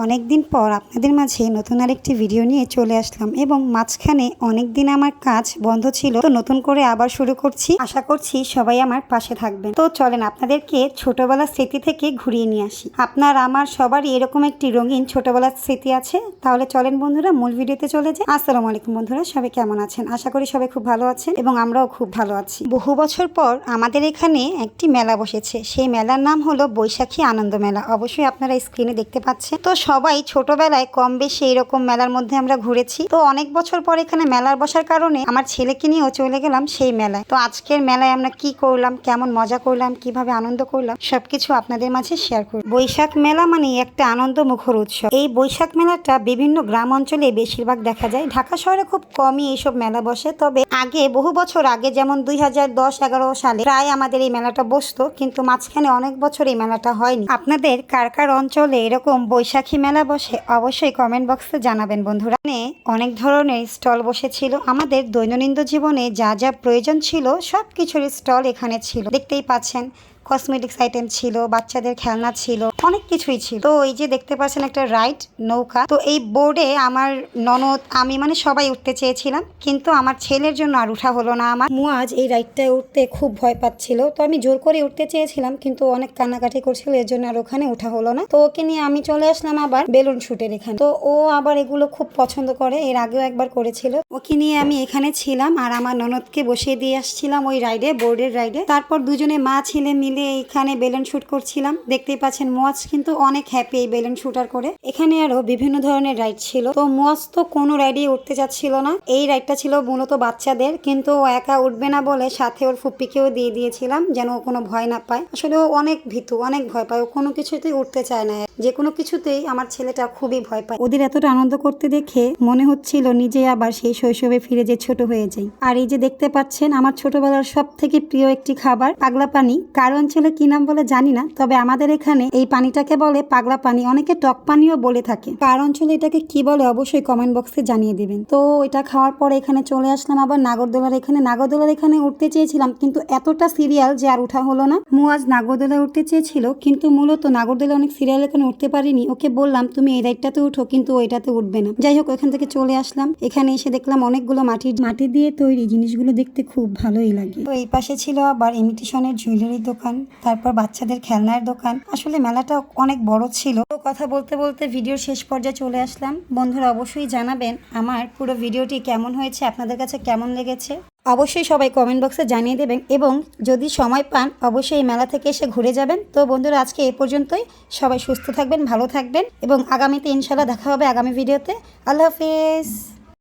অনেক দিন পর আপনাদের মাঝে নতুন আরেকটি ভিডিও নিয়ে চলে আসলাম এবং মাঝখানে অনেক দিন আমার কাজ বন্ধ ছিল, তো নতুন করে আবার শুরু করছি। আশা করছি সবাই আমার পাশে থাকবেন। তো চলেন আপনাদেরকে ছোটবেলার স্মৃতি থেকে ঘুরিয়ে নিয়ে আসি। আপনার আমার সবারই এরকম একটি রঙিন ছোটবেলার স্মৃতি আছে। তাহলে চলেন বন্ধুরা মূল ভিডিওতে চলে যাই। আসসালামু আলাইকুম বন্ধুরা, সবাই কেমন আছেন? আশা করি সবাই খুব ভালো আছেন এবং আমরাও খুব ভালো আছি। বহু বছর পর আমাদের এখানে একটি মেলা বসেছে। সেই মেলার নাম হলো বৈশাখী আনন্দ মেলা। অবশ্যই আপনারা স্ক্রিনে দেখতে পাচ্ছেন। তো সবাই ছোটবেলায় কম বেশি এরকম মেলার মধ্যে আমরা ঘুরেছি। তো অনেক বছর পর এখানে মেলার বসার কারণে আমার ছেলেকে নিয়েও চলে গেলাম সেই মেলায়। তো আজকের মেলায় আমরা কি করলাম, কেমন মজা করলাম, কিভাবে আনন্দ করলাম, সবকিছু আপনাদের মাঝে শেয়ার করব। বৈশাখ মেলা মানে একটা আনন্দ মুখর উৎসব। এই বৈশাখ মেলাটা বিভিন্ন গ্রাম অঞ্চলে বেশিরভাগ দেখা যায়। ঢাকা শহরে খুব কমই এইসব মেলা বসে। তবে আগে বহু বছর আগে যেমন 2010-11 সালে প্রায় আমাদের এই মেলাটা বসতো, কিন্তু মাঝখানে অনেক বছর এই মেলাটা হয়নি। আপনাদের কার কার অঞ্চলে এরকম বৈশাখী মেলা বসে অবশ্যই কমেন্ট বক্সে জানাবেন বন্ধুরা। অনেক ধরনের স্টল বসেছিল। আমাদের দৈনন্দিন জীবনে যা যা প্রয়োজন ছিল সব কিছুর স্টল এখানে ছিল। দেখতেই পাচ্ছেন কসমেটিক্স আইটেম ছিল, বাচ্চাদের খেলনা ছিল, অনেক কিছুই ছিল। তো এই যে দেখতে পাচ্ছেন একটা রাইড নৌকা। তো এই বোর্ডে আমার ননদ আমি মানে সবাই উঠতে চেয়েছিলাম, কিন্তু আমার ছেলের জন্য আর উঠা হলো না। আমার মুয়াজ এই রাইডটায় উঠতে খুব ভয় পাচ্ছিল। তো আমি জোর করে উঠতে চেয়েছিলাম, কিন্তু অনেক কান্নাকাটি করছিল, এর জন্য আর ওখানে উঠা হলো না। তো ওকে নিয়ে আমি চলে আসলাম আবার বেলুন শুটের এখানে। তো ও আবার এগুলো খুব পছন্দ করে, এর আগেও একবার করেছিল। ওকে নিয়ে আমি এখানে ছিলাম আর আমার ননদকে বসিয়ে দিয়ে আসছিলাম ওই রাইডে, বোর্ডের রাইডে। তারপর দুজনে মা ছেলে মিলে এইখানে বেলুন শুট করছিলাম। দেখতেই পাচ্ছেন মুয়াজ কিন্তু অনেক হ্যাপি এই বেলুন শুটার করে। এখানে আরো বিভিন্ন ধরনের রাইড ছিল। তো মুয়াজ তো কোনো রাইডে উঠতে চাচ্ছিল না। এই রাইডটা ছিল মূলত বাচ্চাদের, কিন্তু ও একা উঠবে না বলে সাথে ওর ফুপ্পিকেও দিয়ে দিয়েছিলাম যেন ও কোনো ভয় না পায়। আসলে ও অনেক ভীতু, অনেক ভয় পায়, ও কোনো কিছুতেই উঠতে চায় না। যে কোনো কিছুতেই আমার ছেলেটা খুবই ভয় পায়। ওদের এতটা আনন্দ করতে দেখে মনে হচ্ছিল নিজে আবার সেই শৈশবে ফিরে যে ছোট হয়ে যাই। আর এই যে দেখতে পাচ্ছেন আমার ছোটবেলার সব থেকে প্রিয় একটি খাবার পাগলা পানি। কারো অঞ্চলে কি নাম বলে জানি না, তবে আমাদের এখানে এই পানিটাকে বলে পাগলা পানি, অনেকে টক পানিও বলে থাকে। কার অঞ্চলে এটাকে কি বলে অবশ্যই কমেন্ট বক্সে জানিয়ে দিবেন। তো এটা খাওয়ার পরে এখানে চলে আসলাম আবার নাগরদোলার এখানে। নাগরদোলার এখানে উঠতে চেয়েছিলাম, কিন্তু এতটা সিরিয়াল যে আর উঠা হলো না। মুয়াজ নাগরদোলায় উঠতে চেয়েছিল, কিন্তু মূলত নাগরদোলা অনেক সিরিয়াল এখানে উঠতে পারিনি। ওকে বললাম তুমি এই রাইডটাতে উঠো, কিন্তু ওইটাতে উঠবে না। যাই হোক ওখান থেকে চলে আসলাম। এখানে এসে দেখলাম অনেকগুলো মাটি দিয়ে তৈরি জিনিসগুলো দেখতে খুব ভালোই লাগে। তো এই পাশে ছিল আবার ইমিটেশনের জুয়েলারির দোকান, তারপর বাচ্চাদের খেলনার দোকান। আসলে মেলাটা অনেক বড় ছিল। তো কথা বলতে বলতে ভিডিওর শেষ পর্যায়ে চলে আসলাম। বন্ধুরা অবশ্যই জানাবেন আমার পুরো ভিডিওটি কেমন হয়েছে, আপনাদের কাছে কেমন লেগেছে। অবশ্যই সবাই কমেন্ট বক্সে জানিয়ে দেবেন এবং যদি সময় পান অবশ্যই এই মেলা থেকে এসে ঘুরে যাবেন। তো বন্ধুরা আজকে এই পর্যন্তই। সবাই সুস্থ থাকবেন, ভালো থাকবেন এবং আগামীতে ইনশাল্লাহ দেখা হবে আগামী ভিডিওতে। আল্লাহ হাফেজ।